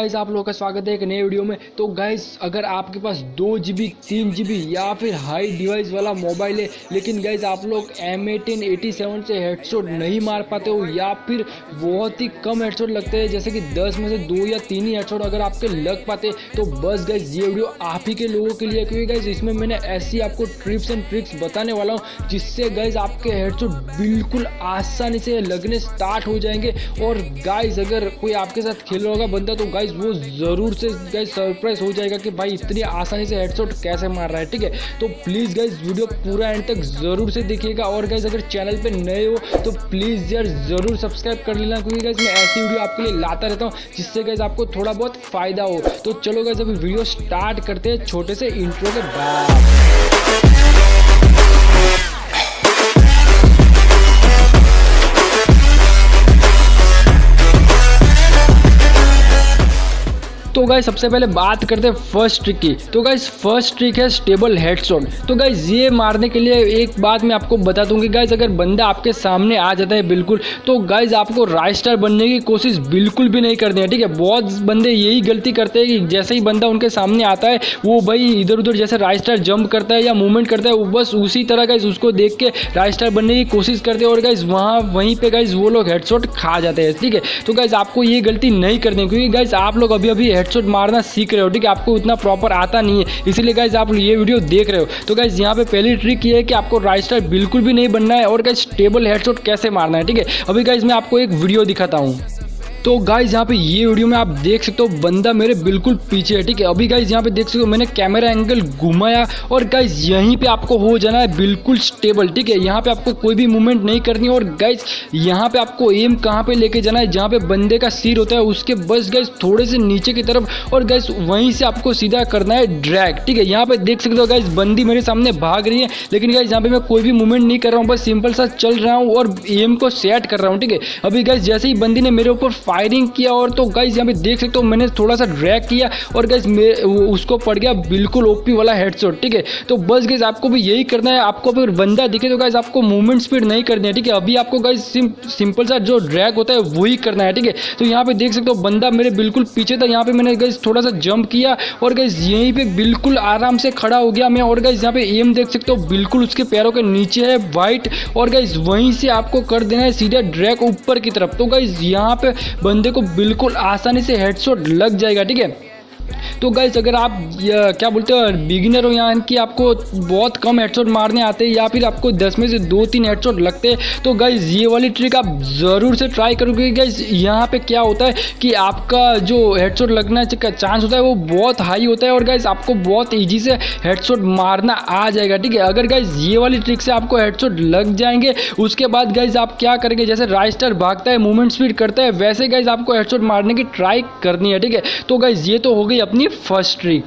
Guys आप लोगों का स्वागत है एक नए वीडियो में। तो गाइस अगर आपके पास 2 GB 3 GB या फिर हाई डिवाइस वाला मोबाइल है, लेकिन गाइस आप लोग M1887 से हेडशॉट नहीं मार पाते हो या फिर बहुत ही कम हेडशॉट लगते हैं, जैसे कि 10 में से 2 या 3 ही हेडशॉट अगर आपके लग पाते, तो बस गाइस ये वीडियो आप ही के लोगों के लिए, क्योंकि गाइस इसमें मैंने ऐसी आपको ट्रिप्स एंड ट्रिक्स बताने वाला हूँ जिससे गाइस आपके हेडशॉट बिल्कुल आसानी से लगने स्टार्ट हो जाएंगे। और गाइस अगर कोई आपके साथ खेल रहा होगा बंदा, तो गाइस वो जरूर से गाइस सरप्राइज हो जाएगा कि भाई इतनी आसानी से हेडशॉट कैसे मार रहा है। ठीक है, तो प्लीज गाइस वीडियो पूरा एंड तक जरूर से देखिएगा। और गाइस अगर चैनल पे नए हो तो प्लीज यार जरूर सब्सक्राइब कर लेना, क्योंकि गाइस मैं ऐसी वीडियो आपके लिए लाता रहता हूँ जिससे गाइस आपको थोड़ा बहुत फायदा हो। तो चलो गाइस अभी वीडियो स्टार्ट करते हैं छोटे से इंट्रो के बाद। तो गाइस सबसे पहले बात करते हैं फर्स्ट ट्रिक की। तो गाइस फर्स्ट ट्रिक है स्टेबल हेडशॉट। तो गाइस ये मारने के लिए एक बात मैं आपको बता दूंगी, गाइस अगर बंदा आपके सामने आ जाता है बिल्कुल, तो गाइस आपको राइट स्टार बनने की कोशिश बिल्कुल भी नहीं करनी है। ठीक है, बहुत बंदे यही गलती करते हैं कि जैसे ही बंदा उनके सामने आता है वो भाई इधर उधर जैसे राइट स्टार जंप करता है या मूवमेंट करता है, वो बस उसी तरह गाइस उसको देख के राइट स्टार बनने की कोशिश करते हैं और गाइस वहीं पे गाइस वो लोग हेडशॉट खा जाते हैं। ठीक है, तो गाइस आपको ये गलती नहीं करनी, क्योंकि गाइस आप लोग अभी हेडशॉट मारना सीख रहे हो। ठीक है, आपको उतना प्रॉपर आता नहीं है, इसीलिए गाइस आप ये वीडियो देख रहे हो। तो गाइस यहाँ पे पहली ट्रिक ये है कि आपको राइट स्टार बिल्कुल भी नहीं बनना है और गाइस स्टेबल हेडशॉट कैसे मारना है। ठीक है, अभी गाइस मैं आपको एक वीडियो दिखाता हूँ। तो गाइज यहाँ पे ये वीडियो में आप देख सकते हो बंदा मेरे बिल्कुल पीछे है। ठीक है, अभी गाइज यहाँ पे देख सकते हो मैंने कैमरा एंगल घुमाया और गाइज यहीं पे आपको हो जाना है बिल्कुल स्टेबल। ठीक है, यहाँ पे आपको कोई भी मूवमेंट नहीं करनी है और गाइज यहाँ पे आपको एम कहाँ पे लेके जाना है, जहाँ पे बंदे का सिर होता है उसके बस गाइज थोड़े से नीचे की तरफ, और गाइज वहीं से आपको सीधा करना है ड्रैग। ठीक है, यहाँ पे देख सकते हो गाइज बंदी मेरे सामने भाग रही है, लेकिन गाइज यहाँ पे मैं कोई भी मूवमेंट नहीं कर रहा हूँ, बस सिंपल सा चल रहा हूँ और एम को सेट कर रहा हूँ। ठीक है, अभी गाइज जैसे ही बंदी ने मेरे ऊपर फायरिंग किया और तो गाइस यहाँ पे देख सकते हो मैंने थोड़ा सा ड्रैग किया और गाइस उसको पड़ गया बिल्कुल ओपी वाला हेडशॉट। ठीक है, तो बस गाइस आपको भी यही करना है। आपको अगर बंदा दिखे तो गाइस आपको मूवमेंट स्पीड नहीं करनी है। ठीक है, अभी आपको गाइस सिंपल सा जो ड्रैग होता है वही करना है। ठीक है, तो यहाँ पे देख सकते हो बंदा मेरे बिल्कुल पीछे था, यहाँ पे मैंने गाइस थोड़ा सा जंप किया और गाइस यहीं पे बिल्कुल आराम से खड़ा हो गया मैं। और गाइस यहाँ पे एम देख सकते हो बिल्कुल उसके पैरों के नीचे है वाइट, और गाइस वहीं से आपको कर देना है सीधा ड्रैग ऊपर की तरफ। तो गाइस यहाँ पे बंदे को बिल्कुल आसानी से हेडशॉट लग जाएगा। ठीक है, तो गाइस अगर आप क्या बोलते हो बिगिनर हो, यहाँ कि आपको बहुत कम हेडशॉट मारने आते हैं या फिर आपको 10 में से 2-3 हेडशॉट लगते हैं, तो गाइस ये वाली ट्रिक आप ज़रूर से ट्राई करो, क्योंकि गाइस यहाँ पे क्या होता है कि आपका जो हेडशॉट लगना का चांस होता है वो बहुत हाई होता है और गाइस आपको बहुत ईजी से हेडशॉट मारना आ जाएगा। ठीक है, अगर गाइस ये वाली ट्रिक से आपको हेडशॉट लग जाएंगे, उसके बाद गाइस आप क्या करेंगे, जैसे राइट स्टार भागता है मूवमेंट स्पीड करता है, वैसे गाइस आपको हेडशॉट मारने की ट्राई करनी है। ठीक है, तो गाइस ये तो हो गई अपनी फर्स्ट ट्रिक।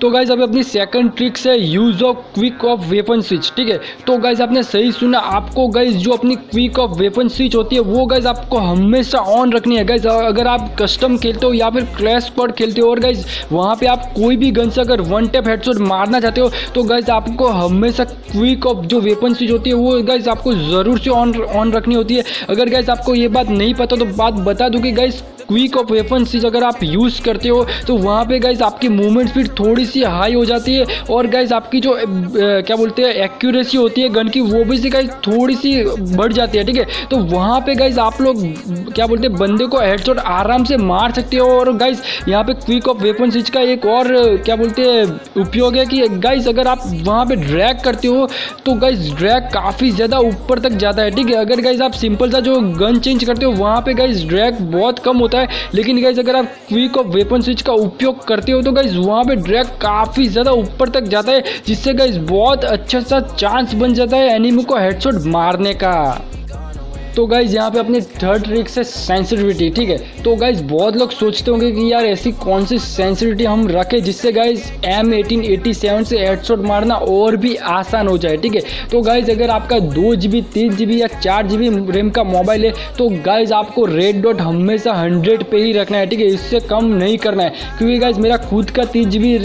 तो गाइज अभी अपनी सेकंड ट्रिक है use of quick of weapon switch. ठीक है, तो गाइज आपने सही सुना, आपको गाइज जो अपनी क्विक ऑफ वेपन स्विच होती है वो गाइज आपको हमेशा ऑन रखनी है। गाइज अगर आप कस्टम खेलते हो या फिर क्लैश स्क्वाड खेलते हो और गाइज वहाँ पे आप कोई भी गन से अगर वन टैप हेडशॉट मारना चाहते हो, तो गाइज आपको हमेशा क्विक ऑफ जो वेपन स्विच होती है वो गाइज आपको ज़रूर से ऑन रखनी होती है। अगर गाइज आपको ये बात नहीं पता तो बात बता दूँ कि guys quick of weapon switch अगर आप यूज़ करते हो तो वहाँ पे गाइज आपकी मूवमेंट स्पीड थोड़ी सी हाई हो जाती है और गाइज आपकी जो क्या बोलते हैं एक्यूरेसी होती है गन की, वो भी से गाइज थोड़ी सी बढ़ जाती है। ठीक है, तो वहाँ पे गाइज आप लोग क्या बोलते हैं बंदे को हेडशॉट आराम से मार सकते हो। और गाइज यहाँ पे क्विक ऑफ वेपन स्विच का एक और क्या बोलते हैं उपयोग है कि गाइज अगर आप वहाँ पे ड्रैग करते हो तो गाइज ड्रैग काफ़ी ज़्यादा ऊपर तक जाता है। ठीक है, अगर गाइज आप सिंपल सा जो गन चेंज करते हो वहाँ पे गाइज ड्रैग बहुत कम होता है, लेकिन गाइज अगर आप क्विक ऑफ वेपन स्विच का उपयोग करते हो तो गाइज वहाँ पे ड्रैग काफ़ी ज़्यादा ऊपर तक जाता है, जिससे गाइज बहुत अच्छा सा चांस बन जाता है एनिमी को हेडशॉट मारने का। तो गाइज यहाँ पे अपनी थर्ड ट्रिक है सेंसिटिविटी। ठीक है, तो गाइज बहुत लोग सोचते होंगे कि यार ऐसी कौन सी सेंसिटिविटी हम रखें जिससे गाइज M1887 से हेडशॉट मारना और भी आसान हो जाए। ठीक है, तो गाइज अगर आपका 2 GB 3 GB या 4 GB रैम का मोबाइल है तो गाइज आपको रेड डॉट हमेशा 100 पे ही रखना है। ठीक है, इससे कम नहीं करना है, क्योंकि गाइज मेरा खुद का 3 GB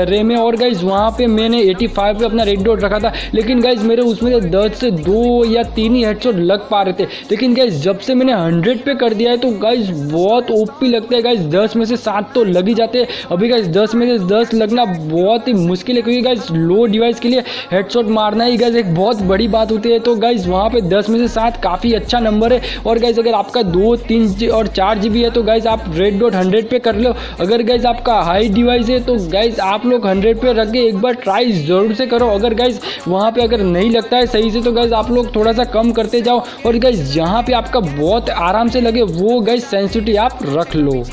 रैम है और गाइज वहाँ पे मैंने 85 पे अपना रेड डॉट रखा था, लेकिन गाइज मेरे उसमें 10 से 2 या 3 ही हेडशॉट लग पा रहे थे। लेकिन गाइस जब से मैंने 100 पे कर दिया है तो गाइस बहुत ओपी लगता है गाइस। 10 में से 7 तो लग ही जाते हैं। अभी गाइस 10 में से 10 लगना बहुत ही मुश्किल है, क्योंकि गाइस लो डिवाइस के लिए हेडशॉट मारना ही गाइस एक बहुत बड़ी बात होती है। तो गाइस वहाँ पे 10 में से 7 काफ़ी अच्छा नंबर है। और गाइस अगर आपका 2, 3 और 4 GB है तो गाइस आप रेड डॉट 100 पे कर लो। अगर गाइस आपका हाई डिवाइस है तो गाइस आप लोग 100 पे रख के एक बार ट्राई जरूर से करो। अगर गाइस वहाँ पे अगर नहीं लगता है सही से तो गाइस आप लोग थोड़ा सा कम करते जाओ। और गाइस जहाँ पे आपका बहुत आराम से लगे वो गाइस सेंसिटिविटी आप रख लो।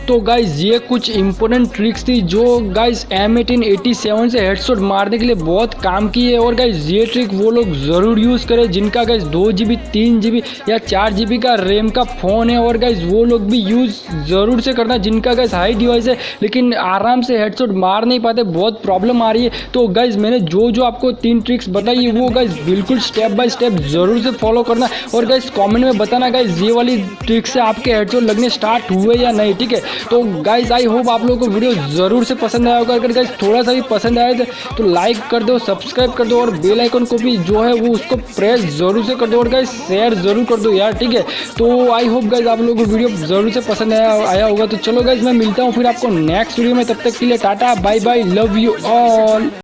तो गाइज ये कुछ इंपॉर्टेंट ट्रिक्स थी जो गाइज M1887 से हेडशॉट मारने के लिए बहुत काम की है। और गाइज ये ट्रिक वो लोग ज़रूर यूज़ करें जिनका गाइज 2 GB 3 GB या 4 GB का रैम का फ़ोन है। और गाइज वो लोग भी यूज़ ज़रूर से करना जिनका गाइज हाई डिवाइस है लेकिन आराम से हेडशॉट मार नहीं पाते, बहुत प्रॉब्लम आ रही है। तो गाइज मैंने जो आपको 3 ट्रिक्स बताई है वो गाइज बिल्कुल स्टेप बाय स्टेप ज़रूर से फॉलो करना। और गाइज कॉमेंट में बताना गाइज ये वाली ट्रिक से आपके हेडशॉट लगने स्टार्ट हुए या नहीं, ठीक है। तो गाइज आई होप आप लोगों को वीडियो ज़रूर से पसंद आया होगा। अगर गाइज थोड़ा सा भी पसंद आया तो लाइक कर दो, सब्सक्राइब कर दो और बेल आइकन को भी जो है वो उसको प्रेस ज़रूर से कर दो। और गाइज शेयर ज़रूर कर दो यार, ठीक है। तो आई होप गाइज आप लोगों को वीडियो ज़रूर से पसंद आया होगा। तो चलो गाइज मैं मिलता हूँ फिर आपको नेक्स्ट वीडियो में, तब तक के लिए tata bye bye, love you all.